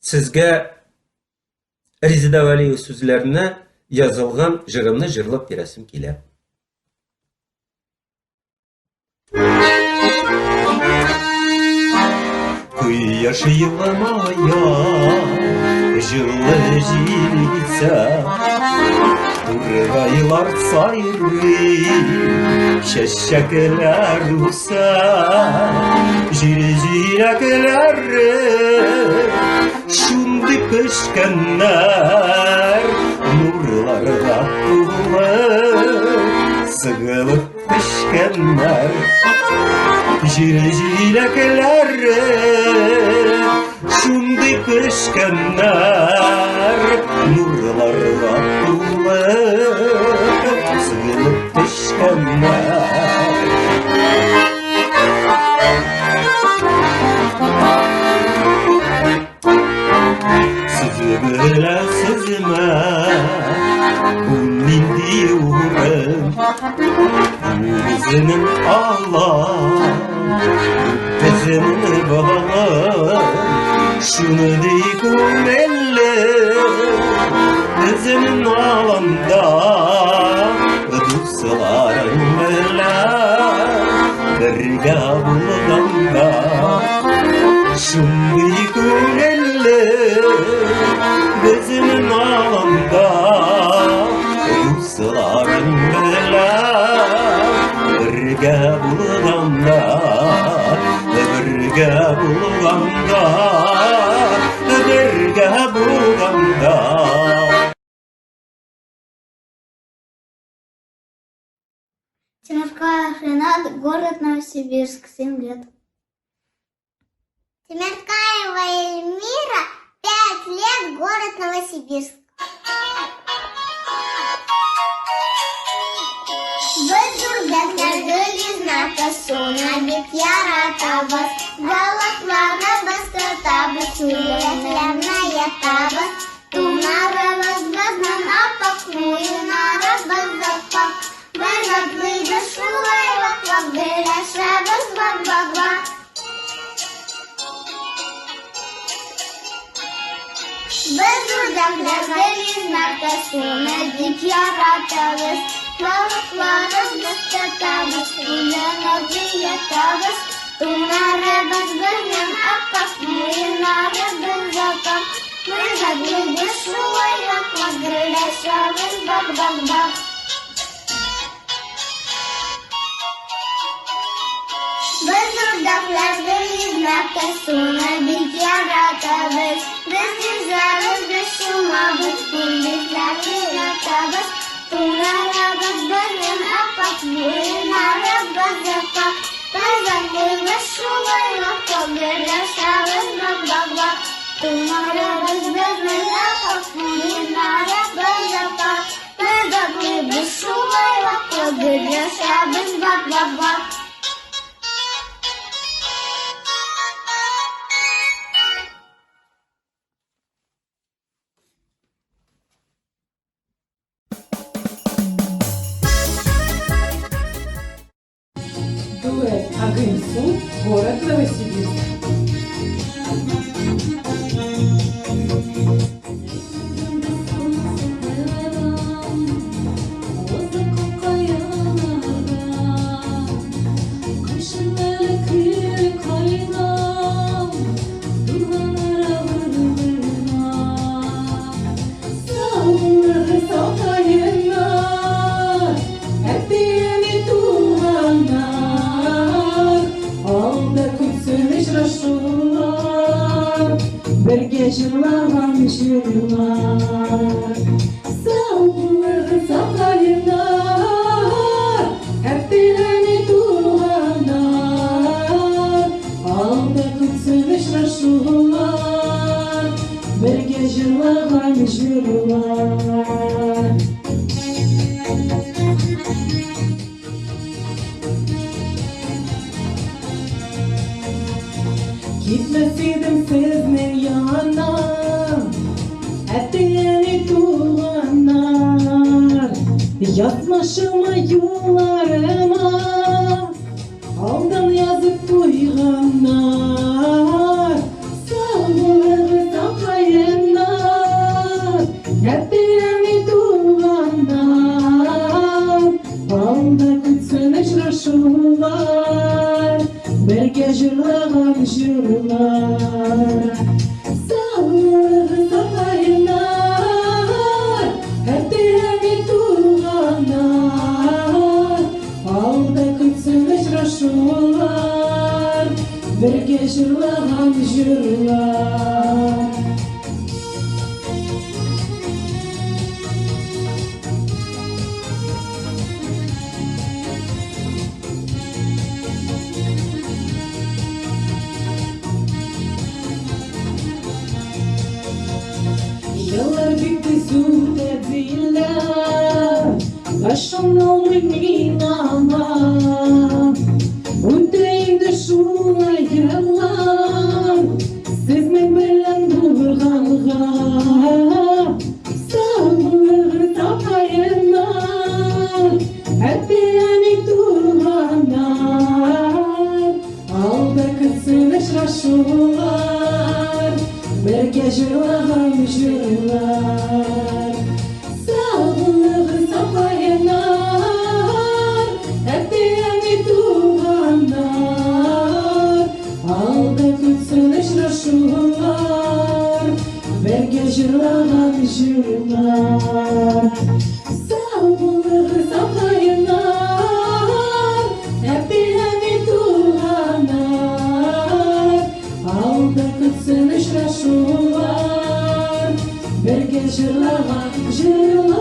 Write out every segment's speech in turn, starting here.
Сезгә Резида Валиева сүзләренә язылган җырымны җырлап бирәсем килә. Кояш йыламая, җылы җил исә, тургайлар сайрый, чәчәкләр үсә, җиләкләре шундый пешкәннәр, нурларга тулы, сыгылып пешкәннәр. Җиләкләре шундый пешкәннәр, нурларга тулы, сыгылып пешкәннәр. Сызгыласызмы, бу нинди урын, үзенең Аллах, безнең балалар, шуны ди күңелле, безнең аланда, дусларың белән бергә булганда, шундый күңелле, безнең аланда, дусларың белән бергә булганда, бергә булганда, бергә булганда. Тимиркаев Ренат, город Новосибирск, 7 лет. Тимиркаева Эльмира, 5 лет, город Новосибирск. Без үрдәкләргә лизнака суна бик яратабыз, балыкларны без тотабыз, сүлгеләрне ятабыз, тунарыбыз безнең аппак, муеннарыбыз аппак, без атлыйбыз шулай ваклап, беләшәбез бак-бак-бак. Без үрдәкләргә лизнака суна бик яратабыз, балыкларыбыз тотабыз, сүлгеләрне ятабыз, тунарыбыз безнең аппак, муеннарыбыз аппак, без атлыйбыз шулай ваклап, беләшәбез бак-бак-бак. Без үрдәкләргә лизнака суна бик яратабыз, без йөзәбез, без шумабыз, күллекләрне ятабыз, тунарыбыз безнең аппак, муеннарыбыз аппак, без атлыйбыз шулай ваклап, беләшәбез бак-бак-бак. Тунарыбыз безнең аппак, муеннарыбыз аппак, без атлыйбыз шулай ваклап, беләшәбез бак-бак-бак. Дуэт Агынсу, город Новосибирск. Birge jırlagan jırlar, sağlığı saklayınlar, hep bileni tuğanlar, alda tutsun uçraşurlar, birge jırlagan jırlar. Gitmeseydim sizin yana, ettiğini tuğanlar, yazmaşıma yollarıma, aldan yazıp duyganlar, sağlığı saklayın. жырлар. Саулық сапайынар, әттеме туғанар, алда күтсін ұшырашулар, бірге жырлаған жырлар. Yıllar bitti süre bile, başım olmayın ama, Ünteyinde şuna yıllar, sizin bilen bulganға, sağlığı tapayınlar, әттеме туғанар, алда күтсін ұшырашулар, бірге жырлаған жырлар. Саулығы сапайынар, әттеме туғанар, алда күтсін ұшырашулар, бірге жырлаған жырлар. Саулығы сапайынар, әттеме туғанар, алда күтсін ұшырашулар, бірге жырлаған жырлар.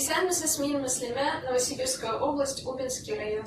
Исәнмесез, мин Муслимә, Новосибирская область, Убинский район.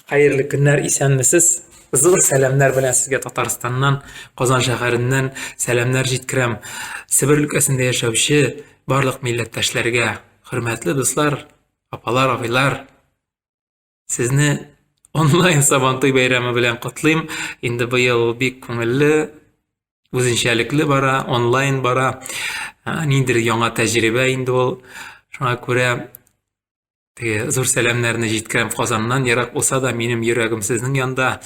Hayırlı günler, исәнмесез? Зур сәламнәр белән сезгә Татарстаннан, Казан шәһәреннән сәламнәр җиткерәм. Себер өлкәсендә яшәүче барлык милләттәшләргә, хөрмәтле дуслар, апалар, абыйлар, сезне онлайн Сабантуй бәйрәме белән котлыйм. Инде быел бик күңелле, үзенчәлекле бара, онлайн бара. Ниндидер яңа тәҗрибә инде ул. Шуңа күрә зур сәламнәрне җиткерәм Казаннан, ерак булса да минем йөрәгем сезнең янда.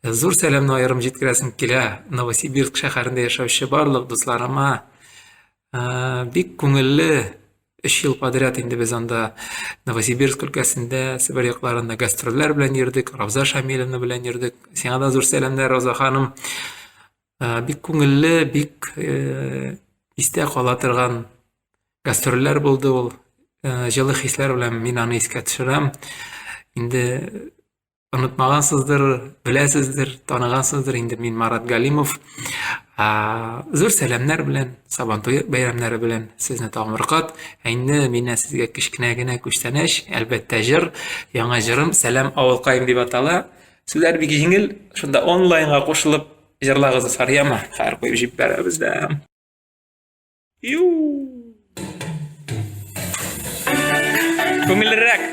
Зур сәламны аерым җиткерәсем килә Новосибирск шәһәрендә яшәүче барлык дусларыма. Бик күңелле 3 ел подряд инде без анда Новосибирск өлкәсендә, Себер якларында гастрольләр белән йөрдек, Равза Шамиловна белән йөрдек. Сиңа да зур сәламнәр, Равза ханым. Бик күңелле, бик истә кала торган гастрольләр булды ул. Җылы хисләр белән мин аны искә төшерәм. Инде онытмагансыздыр, беләсездер, таныгансыздыр инде мин Марат Галимов. Зур сәламнәр белән, Сабантуй бәйрәмнәре белән сезне тагын бер кат. Инде миннән сезгә кечкенә генә күчтәнәч, әлбәттә җыр, яңа җырым Сәлам авылкаем дип атала. Сүзләр бик җиңел, шунда онлайнга кушылып җырлагызы сарыяма. Хәер куеп җип бәрәбез дә. Күңеллерәк.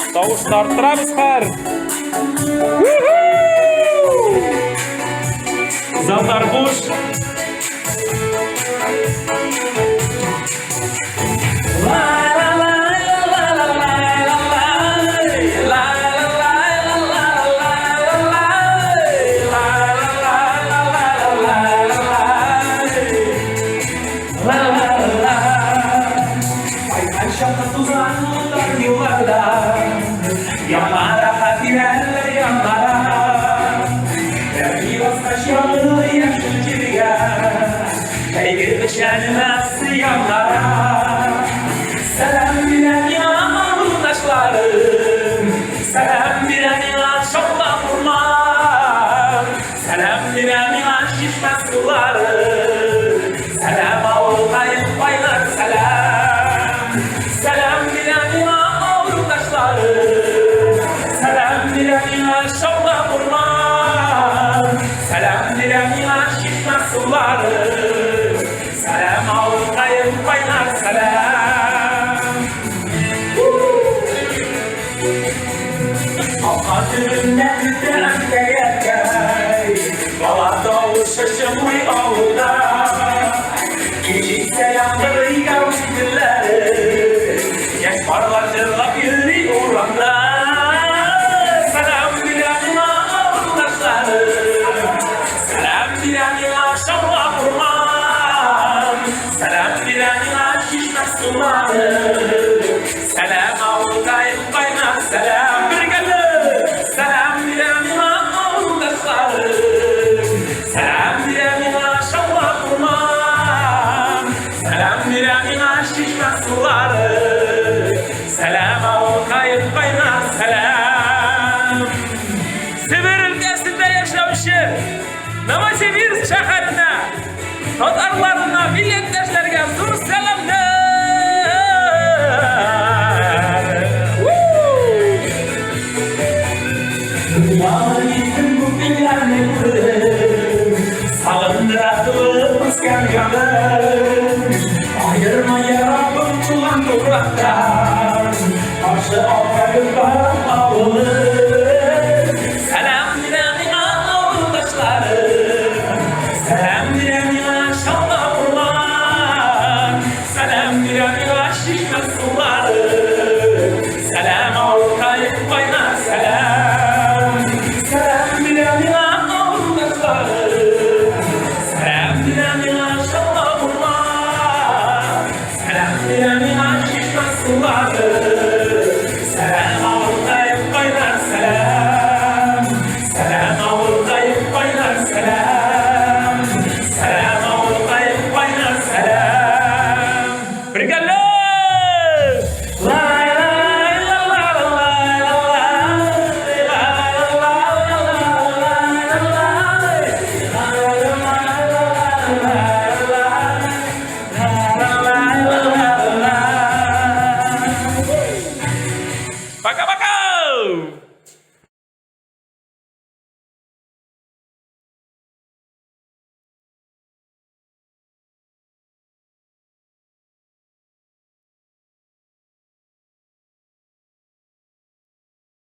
Тавышны арттырабыз хәр. Залдар буш. Новосибирск шәһәренә, татарларына, милләттәшләргә зур сәламнәр. Пока-пока!